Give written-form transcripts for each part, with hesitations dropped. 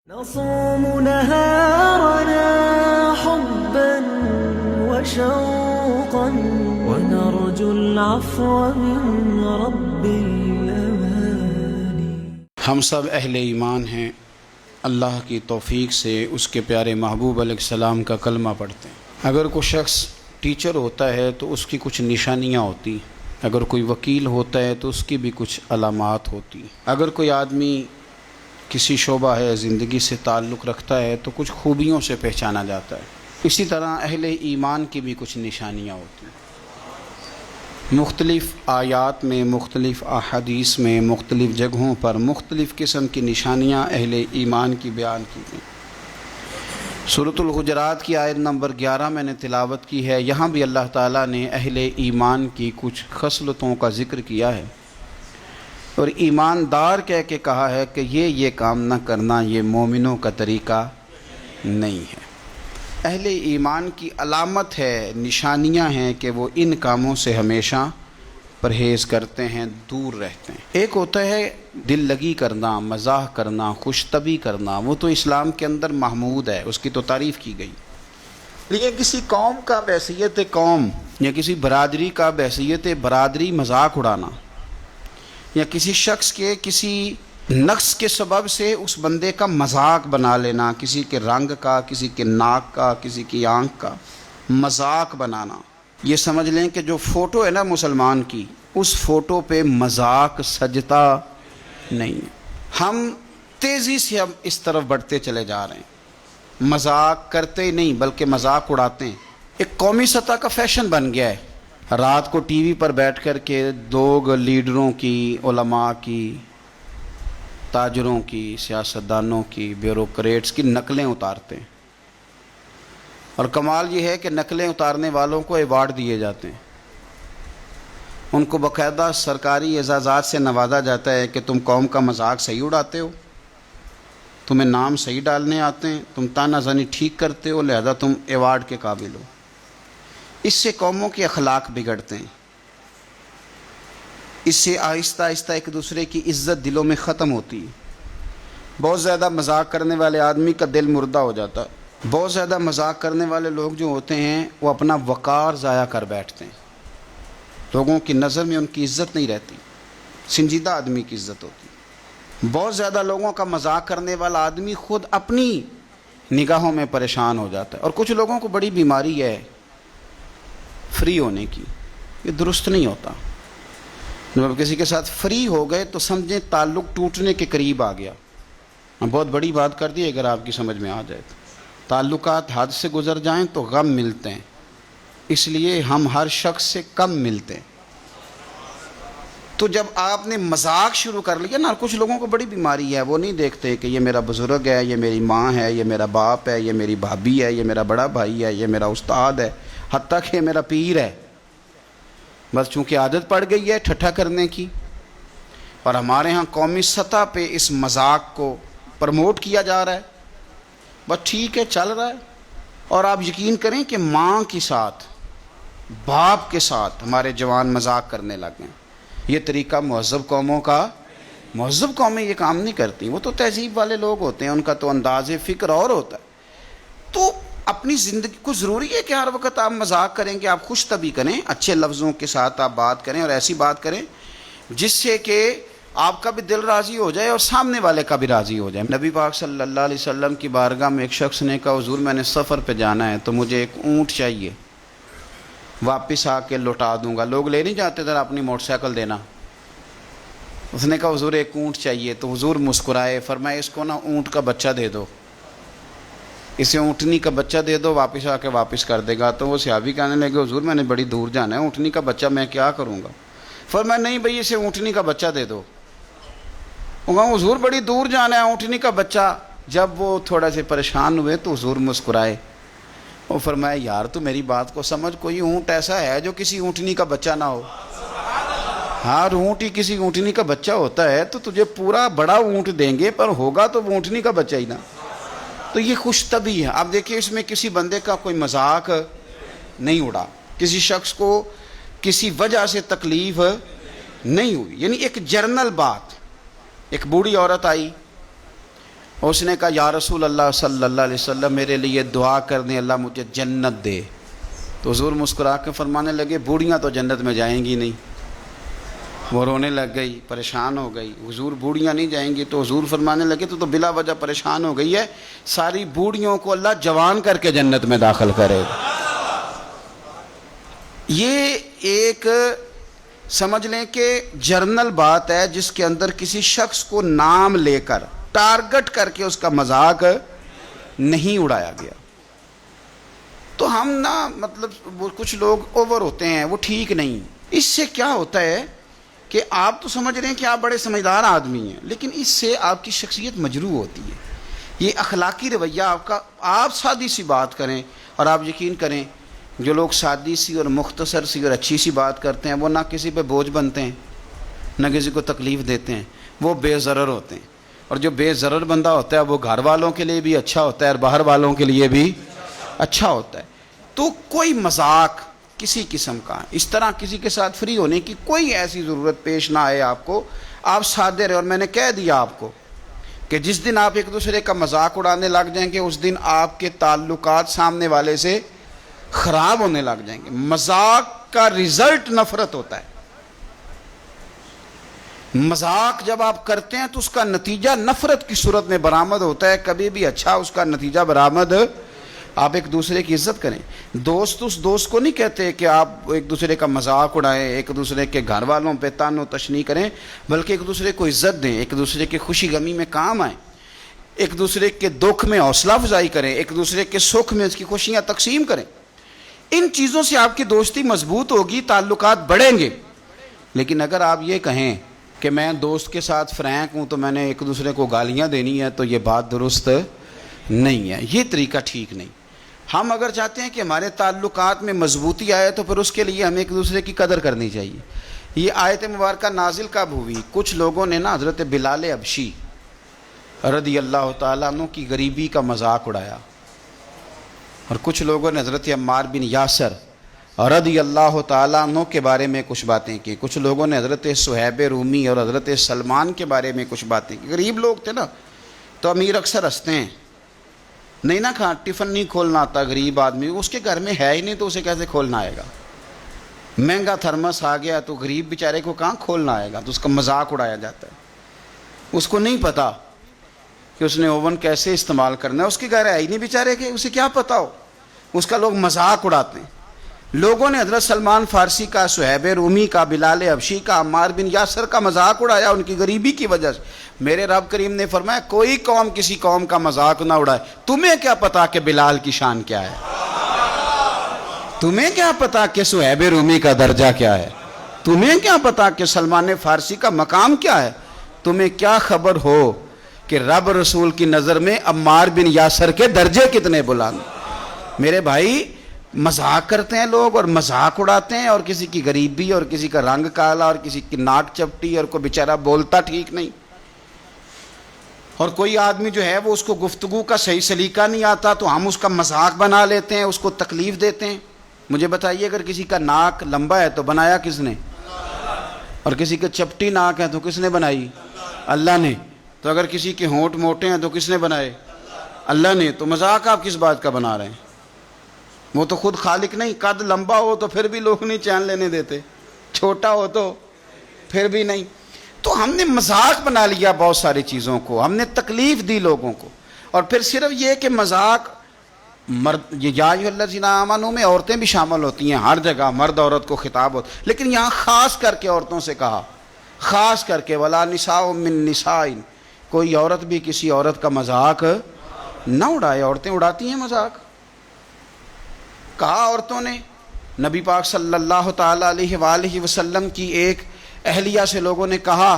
نصوم نهارنا حبا وشوقا ونرجو العفو من رب الأماني. ہم سب اہل ایمان ہیں، اللہ کی توفیق سے اس کے پیارے محبوب علیہ السلام کا کلمہ پڑھتے ہیں۔ اگر کوئی شخص ٹیچر ہوتا ہے تو اس کی کچھ نشانیاں ہوتی ہیں، اگر کوئی وکیل ہوتا ہے تو اس کی بھی کچھ علامات ہوتی ہیں، اگر کوئی آدمی کسی شعبہ ہے زندگی سے تعلق رکھتا ہے تو کچھ خوبیوں سے پہچانا جاتا ہے۔ اسی طرح اہل ایمان کی بھی کچھ نشانیاں ہوتی ہیں۔ مختلف آیات میں، مختلف احادیث میں، مختلف جگہوں پر مختلف قسم کی نشانیاں اہل ایمان کی بیان کی گئی۔ سورۃ الحجرات کی آیت نمبر 11 میں نے تلاوت کی ہے، یہاں بھی اللہ تعالیٰ نے اہل ایمان کی کچھ خصلتوں کا ذکر کیا ہے اور ایماندار کہہ کے کہا ہے کہ یہ کام نہ کرنا یہ مومنوں کا طریقہ نہیں ہے۔ اہل ایمان کی علامت ہے، نشانیاں ہیں کہ وہ ان کاموں سے ہمیشہ پرہیز کرتے ہیں، دور رہتے ہیں۔ ایک ہوتا ہے دل لگی کرنا، مزاح کرنا، خوش طبعی کرنا، وہ تو اسلام کے اندر محمود ہے، اس کی تو تعریف کی گئی۔ لیکن کسی قوم کا بحیثیت قوم یا کسی برادری کا بحیثیت برادری مذاق اڑانا، یا کسی شخص کے کسی نقص کے سبب سے اس بندے کا مذاق بنا لینا، کسی کے رنگ کا، کسی کے ناک کا، کسی کی آنکھ کا مذاق بنانا، یہ سمجھ لیں کہ جو فوٹو ہے نا مسلمان کی، اس فوٹو پہ مذاق سجتا نہیں ہے۔ ہم تیزی سے اب اس طرف بڑھتے چلے جا رہے ہیں، مذاق کرتے ہی نہیں بلکہ مذاق اڑاتے ہیں۔ ایک قومی سطح کا فیشن بن گیا ہے، رات کو ٹی وی پر بیٹھ کر کے لوگ لیڈروں کی، علماء کی، تاجروں کی، سیاستدانوں کی، بیوروکریٹس کی نقلیں اتارتے ہیں، اور کمال یہ ہے کہ نقلیں اتارنے والوں کو ایوارڈ دیے جاتے ہیں، ان کو باقاعدہ سرکاری اعزازات سے نوازا جاتا ہے کہ تم قوم کا مذاق صحیح اڑاتے ہو، تمہیں نام صحیح ڈالنے آتے ہیں، تم تانا زنی ٹھیک کرتے ہو، لہذا تم ایوارڈ کے قابل ہو۔ اس سے قوموں کے اخلاق بگڑتے ہیں، اس سے آہستہ آہستہ ایک دوسرے کی عزت دلوں میں ختم ہوتی ہے۔ بہت زیادہ مذاق کرنے والے آدمی کا دل مردہ ہو جاتا ہے۔ بہت زیادہ مذاق کرنے والے لوگ جو ہوتے ہیں وہ اپنا وقار ضائع کر بیٹھتے ہیں، لوگوں کی نظر میں ان کی عزت نہیں رہتی، سنجیدہ آدمی کی عزت ہوتی ہے۔ بہت زیادہ لوگوں کا مذاق کرنے والا آدمی خود اپنی نگاہوں میں پریشان ہو جاتا ہے۔ اور کچھ لوگوں کو بڑی بیماری ہے فری ہونے کی، یہ درست نہیں ہوتا۔ جب کسی کے ساتھ فری ہو گئے تو سمجھیں تعلق ٹوٹنے کے قریب آ گیا۔ بہت بڑی بات کر دی اگر آپ کی سمجھ میں آ جائے تو، تعلقات حد سے گزر جائیں تو غم ملتے ہیں، اس لیے ہم ہر شخص سے کم ملتے ہیں۔ تو جب آپ نے مذاق شروع کر لیا نا، کچھ لوگوں کو بڑی بیماری ہے، وہ نہیں دیکھتے کہ یہ میرا بزرگ ہے، یہ میری ماں ہے، یہ میرا باپ ہے، یہ میری بھابھی ہے، یہ میرا بڑا بھائی ہے، یہ میرا استاد ہے، حتیٰ کہ میرا پیر ہے، بس چونکہ عادت پڑ گئی ہے ٹھٹھا کرنے کی۔ اور ہمارے ہاں قومی سطح پہ اس مذاق کو پروموٹ کیا جا رہا ہے، بس ٹھیک ہے چل رہا ہے۔ اور آپ یقین کریں کہ ماں کے ساتھ، باپ کے ساتھ ہمارے جوان مذاق کرنے لگ گئے۔ یہ طریقہ مہذب قوموں کا، مہذب قومیں یہ کام نہیں کرتی، وہ تو تہذیب والے لوگ ہوتے ہیں، ان کا تو انداز فکر اور ہوتا ہے۔ تو اپنی زندگی کو ضروری ہے کہ ہر وقت آپ مذاق کریں کہ آپ خوش طبعی کریں، اچھے لفظوں کے ساتھ آپ بات کریں، اور ایسی بات کریں جس سے کہ آپ کا بھی دل راضی ہو جائے اور سامنے والے کا بھی راضی ہو جائے۔ نبی پاک صلی اللہ علیہ وسلم کی بارگاہ میں ایک شخص نے کہا حضور میں نے سفر پہ جانا ہے تو مجھے ایک اونٹ چاہیے، واپس آ کے لوٹا دوں گا۔ لوگ لے نہیں جاتے ذرا اپنی موٹر سائیکل دینا۔ اس نے کہا حضور ایک اونٹ چاہیے، تو حضور مسکرائے، فرمائے اس کو نا اونٹ کا بچہ دے دو، اسے اونٹنی کا بچہ دے دو، واپس آ کے واپس کر دے گا۔ تو وہ صحابی کہنے لگے حضور میں نے بڑی دور جانا ہے، اونٹنی کا بچہ میں کیا کروں گا؟ فرمایا نہیں بھئی اسے اونٹنی کا بچہ دے دو۔ وہ کہا حضور بڑی دور جانا ہے، اونٹنی کا بچہ۔ جب وہ تھوڑا سے پریشان ہوئے تو حضور مسکرائے، وہ فرمایا یار تو میری بات کو سمجھ، کوئی اونٹ ایسا ہے جو کسی اونٹنی کا بچہ نہ ہو؟ ہاں اونٹ ہی کسی اونٹنی کا بچہ ہوتا ہے تو تجھے پورا بڑا اونٹ دیں گے، پر ہوگا تو اونٹنی کا بچہ ہی نا۔ تو یہ خوش طبعی ہے۔ آپ دیکھیں اس میں کسی بندے کا کوئی مذاق نہیں اڑا، کسی شخص کو کسی وجہ سے تکلیف نہیں ہوئی، یعنی ایک جرنل بات۔ ایک بوڑھی عورت آئی اس نے کہا یا رسول اللہ صلی اللہ علیہ وسلم میرے لیے دعا کر دیں اللہ مجھے جنت دے. تو حضور مسکرا کے فرمانے لگے بوڑھیاں تو جنت میں جائیں گی نہیں. وہ رونے لگ گئی، پریشان ہو گئی. حضور بوڑھیاں نہیں جائیں گی؟ تو حضور فرمانے لگے تو بلا وجہ پریشان ہو گئی ہے، ساری بوڑھیوں کو اللہ جوان کر کے جنت میں داخل کرے گا. یہ ایک سمجھ لیں کہ جرنل بات ہے جس کے اندر کسی شخص کو نام لے کر ٹارگٹ کر کے اس کا مذاق نہیں اڑایا گیا. تو ہم مطلب وہ کچھ لوگ اوور ہوتے ہیں، وہ ٹھیک نہیں. اس سے کیا ہوتا ہے کہ آپ تو سمجھ رہے ہیں کہ آپ بڑے سمجھدار آدمی ہیں، لیکن اس سے آپ کی شخصیت مجروح ہوتی ہے. یہ اخلاقی رویہ آپ کا، آپ سادی سی بات کریں، اور آپ یقین کریں جو لوگ سادی سی اور مختصر سی اور اچھی سی بات کرتے ہیں وہ نہ کسی پہ بوجھ بنتے ہیں نہ کسی کو تکلیف دیتے ہیں، وہ بے ضرر ہوتے ہیں. اور جو بے ضرر بندہ ہوتا ہے وہ گھر والوں کے لیے بھی اچھا ہوتا ہے اور باہر والوں کے لیے بھی اچھا ہوتا ہے. تو کوئی مذاق کسی قسم کا اس طرح کسی کے ساتھ فری ہونے کی کوئی ایسی ضرورت پیش نہ آئے آپ کو. آپ سادے رہے. اور میں نے کہہ دیا آپ کو کہ جس دن آپ ایک دوسرے کا مذاق اڑانے لگ جائیں گے اس دن آپ کے تعلقات سامنے والے سے خراب ہونے لگ جائیں گے. مذاق کا رزلٹ نفرت ہوتا ہے. مذاق جب آپ کرتے ہیں تو اس کا نتیجہ نفرت کی صورت میں برآمد ہوتا ہے. کبھی بھی اچھا اس کا نتیجہ برآمد. آپ ایک دوسرے کی عزت کریں. دوست اس دوست کو نہیں کہتے کہ آپ ایک دوسرے کا مذاق اڑائیں، ایک دوسرے کے گھر والوں پہ تان و تشنیع کریں، بلکہ ایک دوسرے کو عزت دیں، ایک دوسرے کی خوشی غمی میں کام آئیں، ایک دوسرے کے دکھ میں حوصلہ افزائی کریں، ایک دوسرے کے سکھ میں اس کی خوشیاں تقسیم کریں. ان چیزوں سے آپ کی دوستی مضبوط ہوگی، تعلقات بڑھیں گے. لیکن اگر آپ یہ کہیں کہ میں دوست کے ساتھ فرینک ہوں تو میں نے ایک دوسرے کو گالیاں دینی ہے، تو یہ بات درست نہیں ہے، یہ طریقہ ٹھیک نہیں. ہم اگر چاہتے ہیں کہ ہمارے تعلقات میں مضبوطی آئے تو پھر اس کے لیے ہمیں ایک دوسرے کی قدر کرنی چاہیے. یہ آیت مبارکہ نازل کب ہوئی؟ کچھ لوگوں نے حضرت بلال حبشی رضی اللہ تعالیٰ عنہ کی غریبی کا مذاق اڑایا، اور کچھ لوگوں نے حضرت عمار بن یاسر رضی اللہ تعالیٰ عنہ کے بارے میں کچھ باتیں کی. کچھ لوگوں نے حضرت صہیب رومی اور حضرت سلمان کے بارے میں کچھ باتیں کی. غریب لوگ تھے نا، تو امیر اکثر ہنستے ہیں، نہیں نہ کھا ٹفن نہیں کھولنا آتا غریب آدمی، اس کے گھر میں ہے ہی نہیں تو اسے کیسے کھولنا آئے گا. مہنگا تھرمس آ گیا تو غریب بیچارے کو کہاں کھولنا آئے گا، تو اس کا مذاق اڑایا جاتا ہے. اس کو نہیں پتا کہ اس نے اوون کیسے استعمال کرنا ہے، اس کے گھر ہے ہی نہیں بیچارے کے، اسے کیا پتا ہو، اس کا لوگ مذاق اڑاتے ہیں. لوگوں نے حضرت سلمان فارسی کا، صہیب رومی کا، بلال حبشی کا، عمار بن یاسر کا مذاق اڑایا ان کی غریبی کی وجہ سے. میرے رب کریم نے فرمایا کوئی قوم کسی قوم کا مذاق نہ اڑائے. تمہیں کیا پتا کہ بلال کی شان کیا ہے؟ تمہیں کیا پتا کہ صہیب رومی کا درجہ کیا ہے؟ تمہیں کیا پتا کہ سلمان فارسی کا مقام کیا ہے؟ تمہیں کیا خبر ہو کہ رب رسول کی نظر میں عمار بن یاسر کے درجے کتنے بلند؟ میرے بھائی مذاق کرتے ہیں لوگ اور مذاق اڑاتے ہیں، اور کسی کی غریبی اور کسی کا رنگ کالا اور کسی کی ناک چپٹی اور کوئی بیچارہ بولتا ٹھیک نہیں، اور کوئی آدمی جو ہے وہ اس کو گفتگو کا صحیح سلیقہ نہیں آتا تو ہم اس کا مذاق بنا لیتے ہیں، اس کو تکلیف دیتے ہیں. مجھے بتائیے اگر کسی کا ناک لمبا ہے تو بنایا کس نے؟ اور کسی کا چپٹی ناک ہے تو کس نے بنائی؟ اللہ نے. تو اگر کسی کے ہونٹ موٹے ہیں تو کس نے بنائے؟ اللہ نے. تو مذاق آپ کس بات کا بنا رہے ہیں؟ وہ تو خود خالق نہیں. قد لمبا ہو تو پھر بھی لوگ نہیں چین لینے دیتے، چھوٹا ہو تو پھر بھی نہیں. تو ہم نے مذاق بنا لیا بہت ساری چیزوں کو، ہم نے تکلیف دی لوگوں کو. اور پھر صرف یہ کہ مذاق یا ایھا الذین آمنوا میں عورتیں بھی شامل ہوتی ہیں، ہر جگہ مرد عورت کو خطاب ہوتا، لیکن یہاں خاص کر کے عورتوں سے کہا، خاص کر کے ولا نساء من نساء، کوئی عورت بھی کسی عورت کا مذاق نہ اڑائے. عورتیں اڑاتی ہیں مذاق. کہا عورتوں نے. نبی پاک صلی اللہ تعالی علیہ وآلہ وسلم کی ایک اہلیہ سے لوگوں نے کہا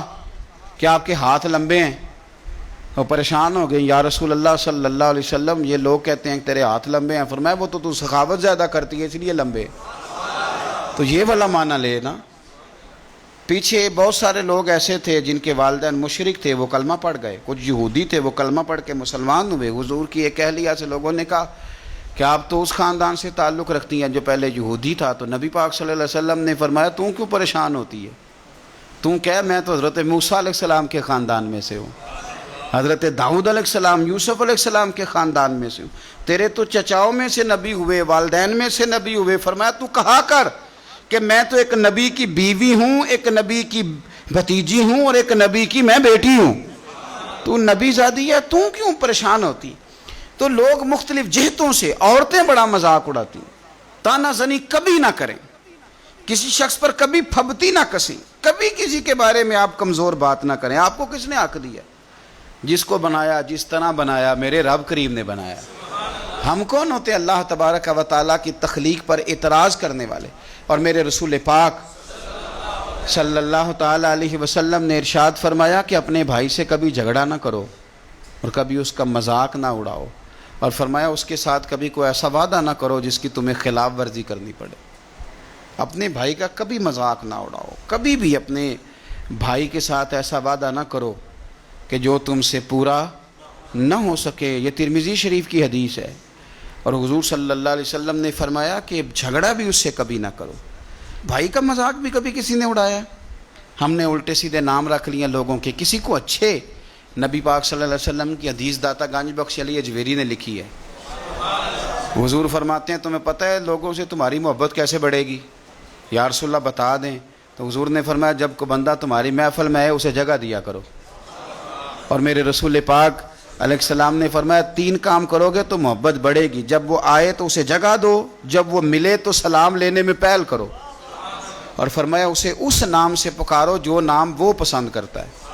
کہ آپ کے ہاتھ لمبے ہیں. وہ پریشان ہو گئے، یا رسول اللہ صلی اللہ علیہ وسلم یہ لوگ کہتے ہیں کہ تیرے ہاتھ لمبے ہیں. فرمایا وہ تو سخاوت زیادہ کرتی ہے اس لیے لمبے. تو یہ والا معنی لے نا. پیچھے بہت سارے لوگ ایسے تھے جن کے والدین مشرک تھے، وہ کلمہ پڑھ گئے. کچھ یہودی تھے، وہ کلمہ پڑھ کے مسلمان ہوئے. حضور کی ایک اہلیہ سے لوگوں نے کہا کہ آپ تو اس خاندان سے تعلق رکھتی ہیں جو پہلے یہودی تھا. تو نبی پاک صلی اللہ علیہ وسلم نے فرمایا تو کیوں پریشان ہوتی ہے؟ تو کہہ میں تو حضرت موسیٰ علیہ السلام کے خاندان میں سے ہوں. حضرت داؤد علیہ السلام یوسف علیہ السلام کے خاندان میں سے ہوں، تیرے تو چچاؤں میں سے نبی ہوئے، والدین میں سے نبی ہوئے۔ فرمایا تو کہا کر کہ میں تو ایک نبی کی بیوی ہوں، ایک نبی کی بھتیجی ہوں، اور ایک نبی کی میں بیٹی ہوں۔ تو نبی زادی ہے، تو کیوں پریشان ہوتی؟ تو لوگ مختلف جہتوں سے، عورتیں بڑا مذاق اڑاتی، تانا زنی کبھی نہ کریں، کسی شخص پر کبھی پھبتی نہ کسیں، کبھی کسی کے بارے میں آپ کمزور بات نہ کریں۔ آپ کو کس نے حق دیا؟ جس کو بنایا، جس طرح بنایا میرے رب کریم نے بنایا۔ ہم کون ہوتے اللہ تبارک و تعالیٰ کی تخلیق پر اعتراض کرنے والے؟ اور میرے رسول پاک صلی اللہ تعالیٰ علیہ وسلم نے ارشاد فرمایا کہ اپنے بھائی سے کبھی جھگڑا نہ کرو اور کبھی اس کا مذاق نہ اڑاؤ، اور فرمایا اس کے ساتھ کبھی کوئی ایسا وعدہ نہ کرو جس کی تمہیں خلاف ورزی کرنی پڑے۔ اپنے بھائی کا کبھی مذاق نہ اڑاؤ، کبھی بھی اپنے بھائی کے ساتھ ایسا وعدہ نہ کرو کہ جو تم سے پورا نہ ہو سکے۔ یہ ترمذی شریف کی حدیث ہے، اور حضور صلی اللہ علیہ وسلم نے فرمایا کہ جھگڑا بھی اس سے کبھی نہ کرو۔ بھائی کا مذاق بھی کبھی کسی نے اڑایا؟ ہم نے الٹے سیدھے نام رکھ لیے لوگوں کے، کسی کو اچھے۔ نبی پاک صلی اللہ علیہ وسلم کی حدیث داتا گنج بخش علی اجویری نے لکھی ہے، حضور فرماتے ہیں تمہیں پتہ ہے لوگوں سے تمہاری محبت کیسے بڑھے گی؟ یا رسول اللہ بتا دیں۔ تو حضور نے فرمایا جب کوئی بندہ تمہاری محفل میں ہے اسے جگہ دیا کرو۔ اور میرے رسول پاک علیہ السلام نے فرمایا 3 کام کرو گے تو محبت بڑھے گی، جب وہ آئے تو اسے جگہ دو، جب وہ ملے تو سلام لینے میں پہل کرو، اور فرمایا اسے اس نام سے پکارو جو نام وہ پسند کرتا ہے،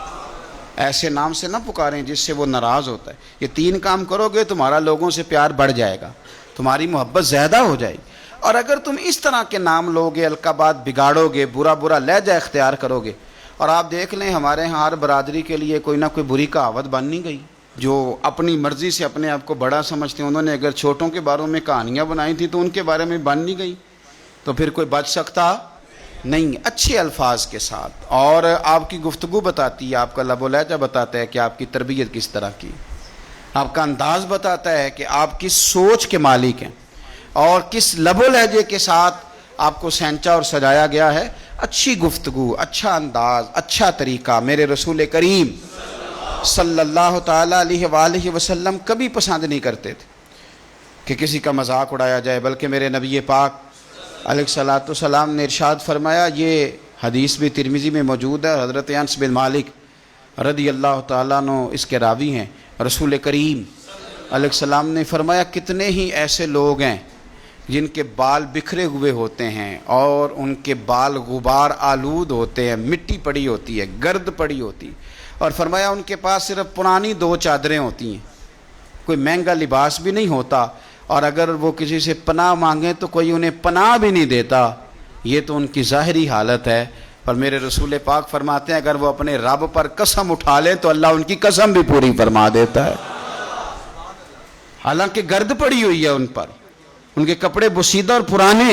ایسے نام سے نہ پکاریں جس سے وہ ناراض ہوتا ہے۔ یہ 3 کام کرو گے تمہارا لوگوں سے پیار بڑھ جائے گا، تمہاری محبت زیادہ ہو جائے گی۔ اور اگر تم اس طرح کے نام لوگے، القابات بگاڑو گے، برا لہجہ اختیار کرو گے، اور آپ دیکھ لیں ہمارے ہاں ہر برادری کے لیے کوئی نہ کوئی بری کہاوت بن نہیں گئی۔ جو اپنی مرضی سے اپنے آپ کو بڑا سمجھتے ہیں، انہوں نے اگر چھوٹوں کے بارے میں کہانیاں بنائی تھیں تو ان کے بارے میں بن نہیں گئی، تو پھر کوئی بچ سکتا نہیں۔ اچھے الفاظ کے ساتھ، اور آپ کی گفتگو بتاتی ہے، آپ کا لب و لہجہ بتاتا ہے کہ آپ کی تربیت کس طرح کی، آپ کا انداز بتاتا ہے کہ آپ کس سوچ کے مالک ہیں، اور کس لب و لہجے کے ساتھ آپ کو سینچا اور سجایا گیا ہے۔ اچھی گفتگو، اچھا انداز، اچھا طریقہ میرے رسول کریم صلی اللہ تعالیٰ علیہ وآلہ وسلم کبھی پسند نہیں کرتے تھے کہ کسی کا مذاق اڑایا جائے، بلکہ میرے نبی پاک علیہ الصلوۃ والسلام نے ارشاد فرمایا، یہ حدیث بھی ترمذی میں موجود ہے، حضرت انس بن مالک رضی اللہ تعالیٰ عنہ اس کے راوی ہیں، رسول کریم علیہ السلام نے فرمایا کتنے ہی ایسے لوگ ہیں جن کے بال بکھرے ہوئے ہوتے ہیں اور ان کے بال غبار آلود ہوتے ہیں، مٹی پڑی ہوتی ہے، گرد پڑی ہوتی، اور فرمایا ان کے پاس صرف پرانی 2 چادریں ہوتی ہیں، کوئی مہنگا لباس بھی نہیں ہوتا، اور اگر وہ کسی سے پناہ مانگیں تو کوئی انہیں پناہ بھی نہیں دیتا۔ یہ تو ان کی ظاہری حالت ہے، پر میرے رسول پاک فرماتے ہیں اگر وہ اپنے رب پر قسم اٹھا لیں تو اللہ ان کی قسم بھی پوری فرما دیتا ہے، حالانکہ گرد پڑی ہوئی ہے ان پر، ان کے کپڑے بسیدہ اور پرانے،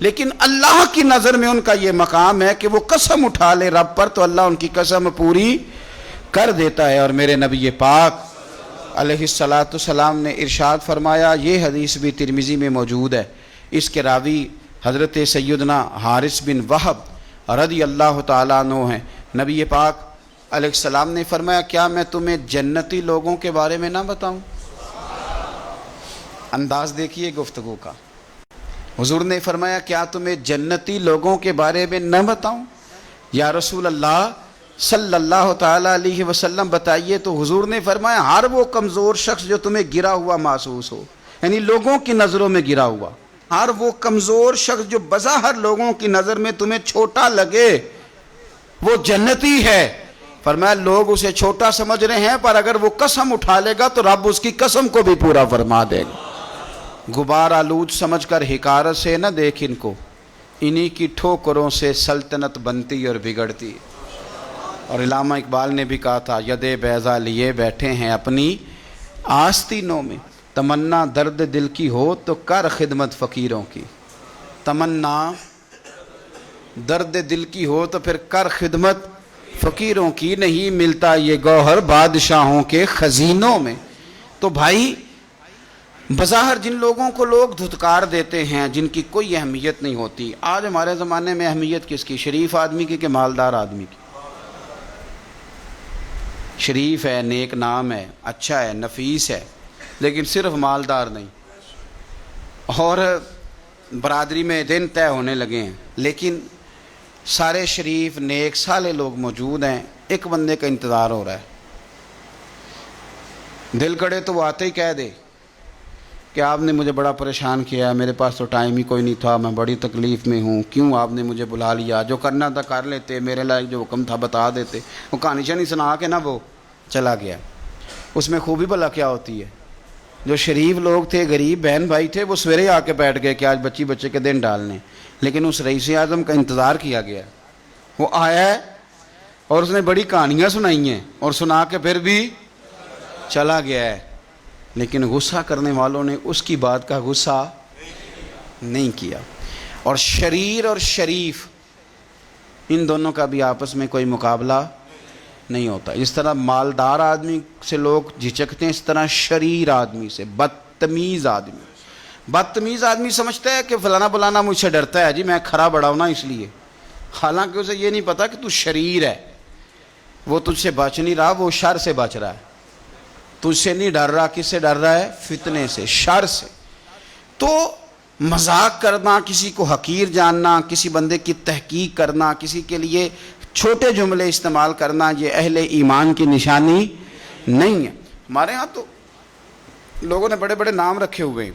لیکن اللہ کی نظر میں ان کا یہ مقام ہے کہ وہ قسم اٹھا لے رب پر تو اللہ ان کی قسم پوری کر دیتا ہے۔ اور میرے نبی پاک علیہ السلام نے ارشاد فرمایا، یہ حدیث بھی ترمذی میں موجود ہے، اس کے راوی حضرت سیدنا حارث بن وہب رضی اللہ تعالیٰ عنہ ہیں۔ نبی پاک علیہ السلام نے فرمایا کیا میں تمہیں جنتی لوگوں کے بارے میں نہ بتاؤں؟ انداز دیکھیے گفتگو کا، حضور نے فرمایا کیا تمہیں جنتی لوگوں کے بارے میں نہ بتاؤں؟ یا رسول اللہ صلی اللہ تعالیٰ علیہ وسلم بتائیے۔ تو حضور نے فرمایا ہر وہ کمزور شخص جو تمہیں گرا ہوا محسوس ہو، یعنی لوگوں کی نظروں میں گرا ہوا، ہر وہ کمزور شخص جو بظاہر لوگوں کی نظر میں تمہیں چھوٹا لگے وہ جنتی ہے۔ فرمایا لوگ اسے چھوٹا سمجھ رہے ہیں، پر اگر وہ قسم اٹھا لے گا تو رب اس کی قسم کو بھی پورا فرما دے گا۔ غبار آلود سمجھ کر حقارت سے نہ دیکھ ان کو، انہی کی ٹھوکروں سے سلطنت بنتی اور بگڑتی۔ اور علامہ اقبال نے بھی کہا تھا ید بیضا لیے بیٹھے ہیں اپنی آستینوں میں، تمنا درد دل کی ہو تو کر خدمت فقیروں کی، تمنا درد دل کی ہو تو پھر کر خدمت فقیروں کی، نہیں ملتا یہ گوہر بادشاہوں کے خزینوں میں۔ تو بھائی بظاہر جن لوگوں کو لوگ دھتکار دیتے ہیں، جن کی کوئی اہمیت نہیں ہوتی، آج ہمارے زمانے میں اہمیت کس کی؟ شریف آدمی کی کہ مالدار آدمی کی؟ شریف ہے، نیک نام ہے، اچھا ہے، نفیس ہے، لیکن صرف مالدار نہیں، اور برادری میں دن طے ہونے لگے ہیں، لیکن سارے شریف نیک صالح لوگ موجود ہیں، ایک بندے کا انتظار ہو رہا ہے. دل کرے تو وہ آتے ہی کہہ دے کہ آپ نے مجھے بڑا پریشان کیا، میرے پاس تو ٹائم ہی کوئی نہیں تھا، میں بڑی تکلیف میں ہوں، کیوں آپ نے مجھے بلا لیا، جو کرنا تھا کر لیتے، میرے لائق جو حکم تھا بتا دیتے. وہ کہانی شانی سنا کے نا وہ چلا گیا. اس میں خوبی بھلا کیا ہوتی ہے؟ جو شریف لوگ تھے، غریب بہن بھائی تھے، وہ سویرے آ کے بیٹھ گئے کہ آج بچے کے دن ڈالنے، لیکن اس رئیس اعظم کا انتظار کیا گیا. وہ آیا ہے اور اس نے بڑی کہانیاں سنائی ہیں اور سنا کے پھر بھی چلا گیا ہے، لیکن غصہ کرنے والوں نے اس کی بات کا غصہ نہیں کیا. اور شریر اور شریف ان دونوں کا بھی آپس میں کوئی مقابلہ نہیں ہوتا. جس طرح مالدار آدمی سے لوگ جھجکتے ہیں، اس طرح شریر آدمی سے، بدتمیز آدمی سمجھتا ہے کہ فلانا بلانا مجھ سے ڈرتا ہے، جی میں کھرا بڑا ہوں نا اس لیے، حالانکہ اسے یہ نہیں پتا کہ تو شریر ہے. وہ تجھ سے بچ نہیں رہا، وہ شر سے بچ رہا ہے. تجھ سے نہیں ڈر رہا، کس سے ڈر رہا ہے؟ فتنے سے، شر سے. تو مذاق کرنا، کسی کو حقیر جاننا، کسی بندے کی تحقیق کرنا، کسی کے لیے چھوٹے جملے استعمال کرنا، یہ اہل ایمان کی نشانی نہیں ہے. ہمارے ہاں تو لوگوں نے بڑے بڑے نام رکھے ہوئے ہیں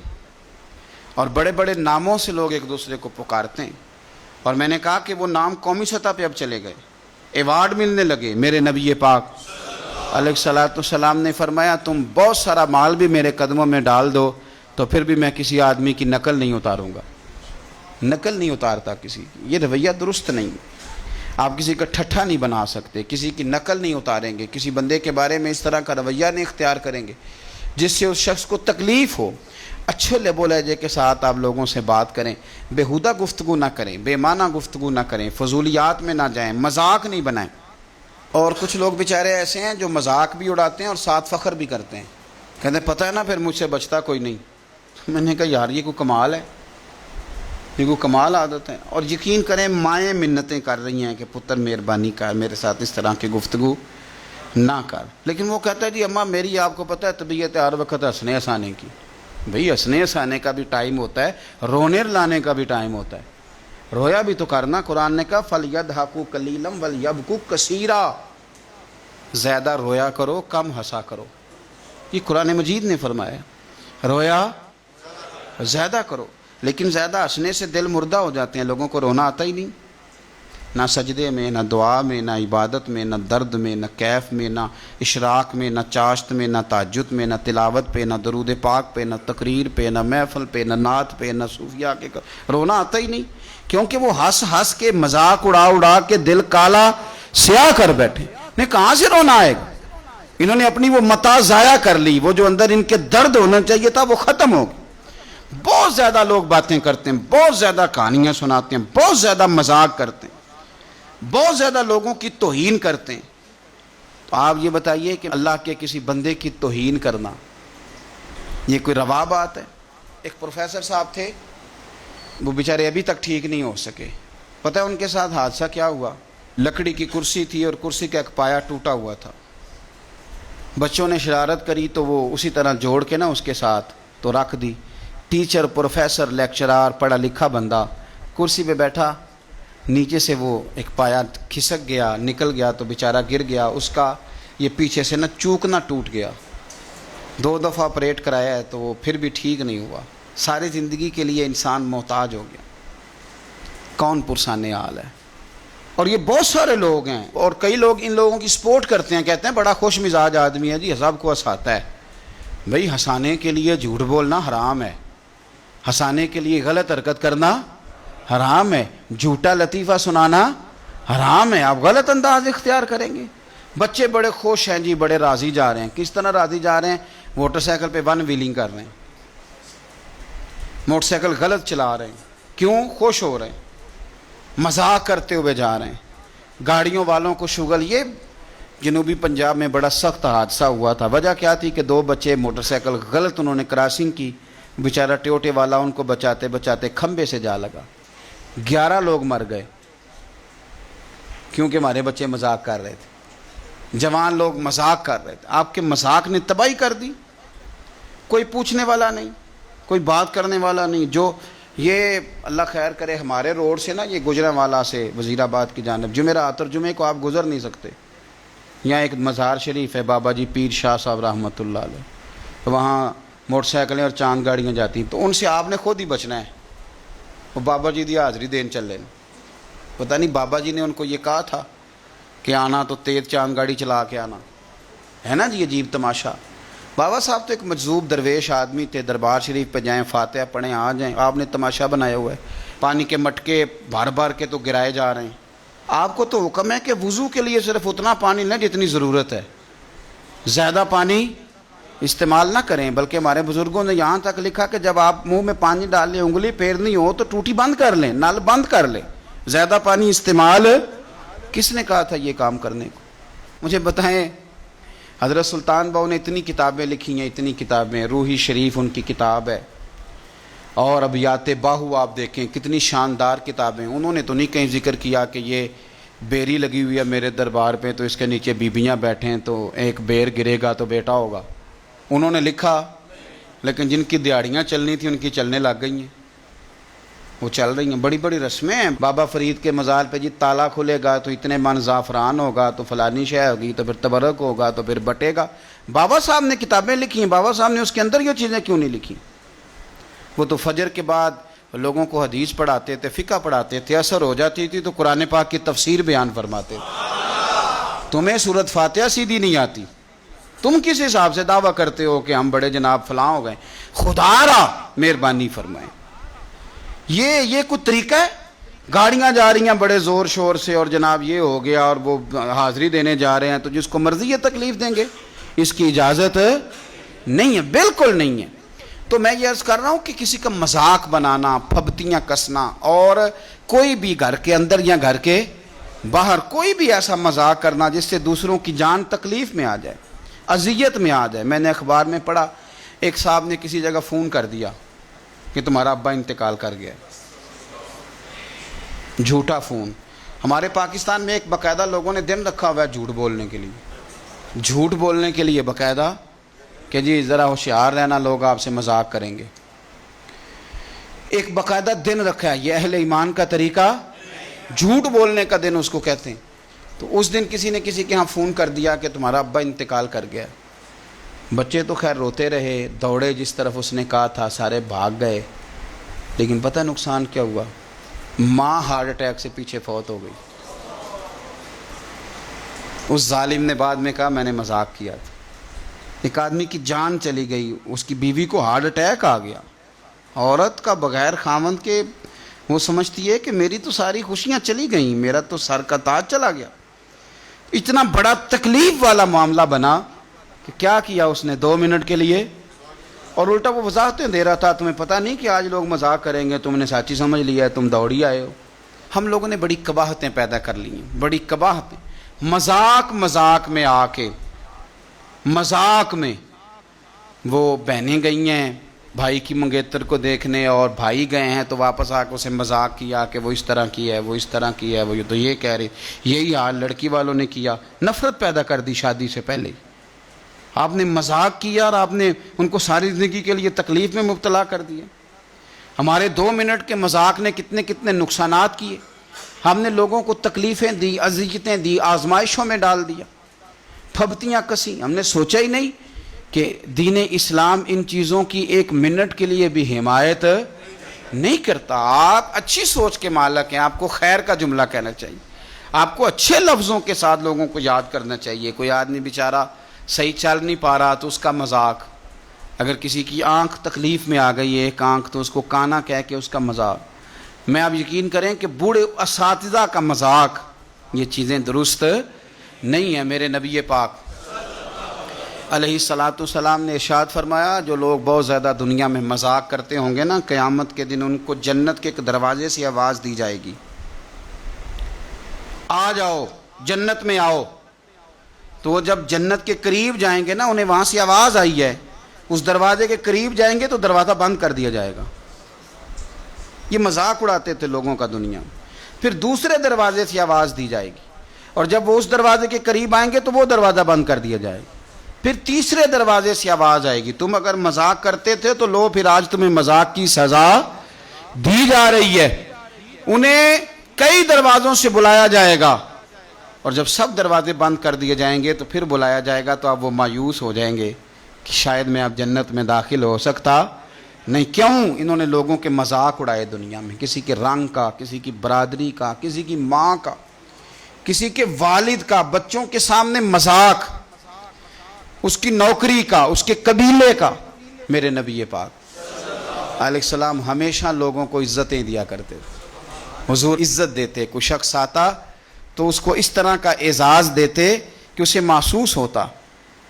اور بڑے بڑے ناموں سے لوگ ایک دوسرے کو پکارتے ہیں. اور میں نے کہا کہ وہ نام قومی سطح پہ اب چلے گئے، ایوارڈ ملنے لگے. میرے نبی پاک علیہ الصلوۃ والسلام نے فرمایا تم بہت سارا مال بھی میرے قدموں میں ڈال دو تو پھر بھی میں کسی آدمی کی نقل نہیں اتاروں گا. نقل نہیں اتارتا کسی کی، یہ رویہ درست نہیں. آپ کسی کا ٹھٹھا نہیں بنا سکتے، کسی کی نقل نہیں اتاریں گے، کسی بندے کے بارے میں اس طرح کا رویہ نہیں اختیار کریں گے جس سے اس شخص کو تکلیف ہو. اچھے لب و لہجے کے ساتھ آپ لوگوں سے بات کریں، بیہودہ گفتگو نہ کریں، بے معنی گفتگو نہ کریں، فضولیات میں نہ جائیں، مذاق نہیں بنائیں. اور کچھ لوگ بیچارے ایسے ہیں جو مذاق بھی اڑاتے ہیں اور ساتھ فخر بھی کرتے ہیں، کہتے ہیں پتہ ہے نا پھر مجھ سے بچتا کوئی نہیں. میں نے کہا یار یہ کوئی کمال ہے، یہ کوئی کمال عادت ہے. اور یقین کریں مائیں منتیں کر رہی ہیں کہ پتر مہربانی کر، میرے ساتھ اس طرح کی گفتگو نہ کر. لیکن وہ کہتا ہے جی اماں میری آپ کو پتہ ہے طبیعت ہر وقت ہنسنے ہنسانے کی. بھئی ہنسنے ہنسانے کا بھی ٹائم ہوتا ہے، رونے لانے کا بھی ٹائم ہوتا ہے. رویا بھی تو کرنا. قرآن نے کہا فَلْيَضْحَكُوا قَلِيلًا وَلْيَبْكُوا كَثِيرًا، زیادہ رویا کرو کم ہنسا کرو. یہ قرآن مجید نے فرمایا. رویا زیادہ کرو، لیکن زیادہ ہنسنے سے دل مردہ ہو جاتے ہیں. لوگوں کو رونا آتا ہی نہیں، نہ سجدے میں، نہ دعا میں، نہ عبادت میں، نہ درد میں، نہ کیف میں، نہ اشراق میں، نہ چاشت میں، نہ تہجد میں، نہ تلاوت پہ، نہ درود پاک پہ، نہ تقریر پہ، نہ محفل پہ، نہ نعت پہ، نہ صوفیہ کے. رونا آتا ہی نہیں، کیونکہ وہ ہنس ہنس کے مذاق اڑا اڑا کے دل کالا سیاہ کر بیٹھے. نے کہاں سے رونا آئے گا؟ انہوں نے اپنی وہ متاع ضائع کر لی، وہ جو اندر ان کے درد ہونا چاہیے تھا وہ ختم ہو گیا. بہت زیادہ لوگ باتیں کرتے ہیں، بہت زیادہ کہانیاں سناتے ہیں، بہت زیادہ مذاق کرتے ہیں، بہت زیادہ لوگوں کی توہین کرتے ہیں. تو آپ یہ بتائیے کہ اللہ کے کسی بندے کی توہین کرنا یہ کوئی روا بات ہے؟ ایک پروفیسر صاحب تھے، وہ بیچارے ابھی تک ٹھیک نہیں ہو سکے. پتہ ہے ان کے ساتھ حادثہ کیا ہوا؟ لکڑی کی کرسی تھی اور کرسی کا ایک پایا ٹوٹا ہوا تھا. بچوں نے شرارت کری تو وہ اسی طرح جوڑ کے نا اس کے ساتھ تو رکھ دی. ٹیچر، پروفیسر، لیکچرار، پڑھا لکھا بندہ کرسی پہ بیٹھا، نیچے سے وہ ایک پایا کھسک گیا، نکل گیا تو بیچارہ گر گیا. اس کا یہ پیچھے سے نا چوکنا ٹوٹ گیا. 2 دفعہ آپریٹ کرایا ہے تو وہ پھر بھی ٹھیک نہیں ہوا. ساری زندگی کے لیے انسان محتاج ہو گیا. کون پرسان حال ہے؟ اور یہ بہت سارے لوگ ہیں، اور کئی لوگ ان لوگوں کی سپورٹ کرتے ہیں، کہتے ہیں بڑا خوش مزاج آدمی ہے جی، سب کو ہنساتا ہے. بھئی ہنسانے کے لیے جھوٹ بولنا حرام ہے، ہنسانے کے لیے غلط حرکت کرنا حرام ہے، جھوٹا لطیفہ سنانا حرام ہے. آپ غلط انداز اختیار کریں گے. بچے بڑے خوش ہیں جی، بڑے راضی جا رہے ہیں. کس طرح راضی جا رہے ہیں؟ موٹر سائیکل پہ 1 ویلنگ کر رہے ہیں، موٹر سائیکل غلط چلا رہے ہیں. کیوں؟ خوش ہو رہے ہیں، مذاق کرتے ہوئے جا رہے ہیں. گاڑیوں والوں کو شغل. یہ جنوبی پنجاب میں بڑا سخت حادثہ ہوا تھا. وجہ کیا تھی کہ 2 بچے موٹر سائیکل غلط انہوں نے کراسنگ کی، بیچارہ ٹیوٹے والا ان کو بچاتے بچاتے کھمبے سے جا لگا. 11 لوگ مر گئے کیونکہ ہمارے بچے مذاق کر رہے تھے. جوان لوگ مذاق کر رہے تھے، آپ کے مذاق نے تباہی کر دی. کوئی پوچھنے والا نہیں، کوئی بات کرنے والا نہیں. جو یہ اللہ خیر کرے ہمارے روڈ سے نا، یہ گجرانوالا سے وزیر آباد کی جانب جمعرات اور جمعے کو آپ گزر نہیں سکتے. یہاں ایک مزار شریف ہے بابا جی پیر شاہ صاحب رحمۃ اللہ علیہ، وہاں موٹر سائیکلیں اور چاند گاڑیاں جاتی ہیں، تو ان سے آپ نے خود ہی بچنا ہے. وہ بابا جی دی حاضری دین چلے، پتہ نہیں بابا جی نے ان کو یہ کہا تھا کہ آنا تو تیز چاند گاڑی چلا کے آنا ہے نا جی. عجیب تماشا. بابا صاحب تو ایک مجذوب درویش آدمی تھے، دربار شریف پہ جائیں، فاتحہ پڑھیں، آ جائیں. آپ نے تماشا بنایا ہوا ہے، پانی کے مٹکے بھر بھر کے تو گرائے جا رہے ہیں. آپ کو تو حکم ہے کہ وضو کے لیے صرف اتنا پانی لیں جتنی ضرورت ہے، زیادہ پانی استعمال نہ کریں. بلکہ ہمارے بزرگوں نے یہاں تک لکھا کہ جب آپ منہ میں پانی ڈال لیں، انگلی پھیرنی ہو تو ٹوٹی بند کر لیں، نل بند کر لیں. زیادہ پانی استعمال کس نے کہا تھا یہ کام کرنے کو؟ مجھے بتائیں. حضرت سلطان باؤ نے اتنی کتابیں لکھی ہیں، اتنی کتابیں. روحی شریف ان کی کتاب ہے، اور ابیات باہو آپ دیکھیں کتنی شاندار کتابیں. انہوں نے تو نہیں کہیں ذکر کیا کہ یہ بیری لگی ہوئی ہے میرے دربار پہ تو اس کے نیچے بیبیاں بیٹھیں تو ایک بیر گرے گا تو بیٹا ہوگا. انہوں نے لکھا، لیکن جن کی دیہڑیاں چلنی تھیں ان کی چلنے لگ گئی ہیں، وہ چل رہی ہیں. بڑی بڑی رسمیں ہیں. بابا فرید کے مزار پہ جی تالا کھلے گا تو اتنے من زعفران ہوگا تو فلانی شے ہوگی تو پھر تبرک ہوگا تو پھر بٹے گا. بابا صاحب نے کتابیں لکھی ہیں، بابا صاحب نے اس کے اندر یہ چیزیں کیوں نہیں لکھی؟ وہ تو فجر کے بعد لوگوں کو حدیث پڑھاتے تھے، فقہ پڑھاتے تھے، اثر ہو جاتی تھی تو قرآن پاک کی تفسیر بیان فرماتے تھے. تمہیں سورۃ فاتحہ سیدھی نہیں آتی، تم کس حساب سے دعویٰ کرتے ہو کہ ہم بڑے جناب فلاں ہو گئے؟ خدا را مہربانی فرمائے. یہ کوئی طریقہ ہے؟ گاڑیاں جا رہی ہیں بڑے زور شور سے اور جناب یہ ہو گیا اور وہ حاضری دینے جا رہے ہیں تو جس کو مرضی یہ تکلیف دیں گے، اس کی اجازت نہیں ہے، بالکل نہیں ہے. تو میں یہ عرض کر رہا ہوں کہ کسی کا مذاق بنانا، پھبتیاں کسنا، اور کوئی بھی گھر کے اندر یا گھر کے باہر کوئی بھی ایسا مذاق کرنا جس سے دوسروں کی جان تکلیف میں آ جائے، اذیت میں آ جائے. میں نے اخبار میں پڑھا، ایک صاحب نے کسی جگہ فون کر دیا کہ تمہارا ابا انتقال کر گیا. جھوٹا فون. ہمارے پاکستان میں ایک باقاعدہ لوگوں نے دن رکھا ہوا ہے جھوٹ بولنے کے لیے، جھوٹ بولنے کے لیے باقاعدہ کہ جی ذرا ہوشیار رہنا، لوگ آپ سے مذاق کریں گے. ایک باقاعدہ دن رکھا ہے، یہ اہل ایمان کا طریقہ، جھوٹ بولنے کا دن اس کو کہتے ہیں. تو اس دن کسی نے کسی کے ہاں فون کر دیا کہ تمہارا ابا انتقال کر گیا. بچے تو خیر روتے رہے، دوڑے جس طرف اس نے کہا تھا، سارے بھاگ گئے. لیکن پتہ نقصان کیا ہوا؟ ماں ہارٹ اٹیک سے پیچھے فوت ہو گئی. اس ظالم نے بعد میں کہا میں نے مذاق کیا تھا. ایک آدمی کی جان چلی گئی، اس کی بیوی کو ہارٹ اٹیک آ گیا. عورت کا بغیر خاوند کے وہ سمجھتی ہے کہ میری تو ساری خوشیاں چلی گئیں، میرا تو سر کا تاج چلا گیا. اتنا بڑا تکلیف والا معاملہ بنا کہ کیا کیا اس نے 2 منٹ کے لیے، اور الٹا وہ وضاحتیں دے رہا تھا، تمہیں پتہ نہیں کہ آج لوگ مذاق کریں گے، تم نے سچی سمجھ لیا ہے، تم دوڑی آئے ہو. ہم لوگوں نے بڑی قباحتیں پیدا کر لی ہیں، بڑی قباحتیں. مذاق میں آ کے، مذاق میں وہ بہنیں گئی ہیں بھائی کی منگیتر کو دیکھنے، اور بھائی گئے ہیں تو واپس آ کے اسے مذاق کیا کہ وہ اس طرح کی ہے، وہ اس طرح کی ہے، وہ تو یہ کہہ رہے، یہی حال لڑکی والوں نے کیا. نفرت پیدا کر دی شادی سے پہلے. آپ نے مذاق کیا اور آپ نے ان کو ساری زندگی کے لیے تکلیف میں مبتلا کر دیا. ہمارے 2 منٹ کے مذاق نے کتنے کتنے نقصانات کیے. ہم نے لوگوں کو تکلیفیں دی، اذیتیں دی، آزمائشوں میں ڈال دیا، پھبتیاں کسی. ہم نے سوچا ہی نہیں کہ دین اسلام ان چیزوں کی 1 منٹ کے لیے بھی حمایت نہیں کرتا. آپ اچھی سوچ کے مالک ہیں، آپ کو خیر کا جملہ کہنا چاہیے، آپ کو اچھے لفظوں کے ساتھ لوگوں کو یاد کرنا چاہیے. کوئی آدمی بیچارہ صحیح چل نہیں پا رہا تو اس کا مذاق، اگر کسی کی آنکھ تکلیف میں آ گئی ہے، ایک آنکھ، تو اس کو کانا کہہ کے اس کا مذاق. میں آپ یقین کریں کہ بوڑھے اساتذہ کا مذاق، یہ چیزیں درست نہیں ہیں. میرے نبی پاک علیہ الصلاۃ والسلام نے ارشاد فرمایا، جو لوگ بہت زیادہ دنیا میں مذاق کرتے ہوں گے نا، قیامت کے دن ان کو جنت کے ایک دروازے سے آواز دی جائے گی، آ جاؤ جنت میں آؤ. تو وہ جب جنت کے قریب جائیں گے نا، انہیں وہاں سے آواز آئی ہے، اس دروازے کے قریب جائیں گے تو دروازہ بند کر دیا جائے گا. یہ مذاق اڑاتے تھے لوگوں کا دنیا میں. پھر دوسرے دروازے سے آواز دی جائے گی، اور جب وہ اس دروازے کے قریب آئیں گے تو وہ دروازہ بند کر دیا جائے گا. پھر تیسرے دروازے سے آواز آئے گی, تم اگر مذاق کرتے تھے تو لو پھر آج تمہیں مذاق کی سزا دی جا رہی ہے. انہیں کئی دروازوں سے بلایا جائے گا, اور جب سب دروازے بند کر دیے جائیں گے تو پھر بلایا جائے گا, تو اب وہ مایوس ہو جائیں گے کہ شاید میں اب جنت میں داخل ہو سکتا نہیں. کیوں؟ انہوں نے لوگوں کے مذاق اڑائے دنیا میں, کسی کے رنگ کا, کسی کی برادری کا, کسی کی ماں کا, کسی کے والد کا, بچوں کے سامنے مذاق, اس کی نوکری کا, اس کے قبیلے کا. میرے نبی پاک علیہ السلام ہمیشہ لوگوں کو عزتیں دیا کرتے. حضور عزت دیتے, کوئی شخص آتا تو اس کو اس طرح کا اعزاز دیتے کہ اسے محسوس ہوتا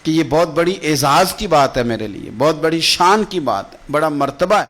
کہ یہ بہت بڑی اعزاز کی بات ہے, میرے لیے بہت بڑی شان کی بات ہے, بڑا مرتبہ ہے.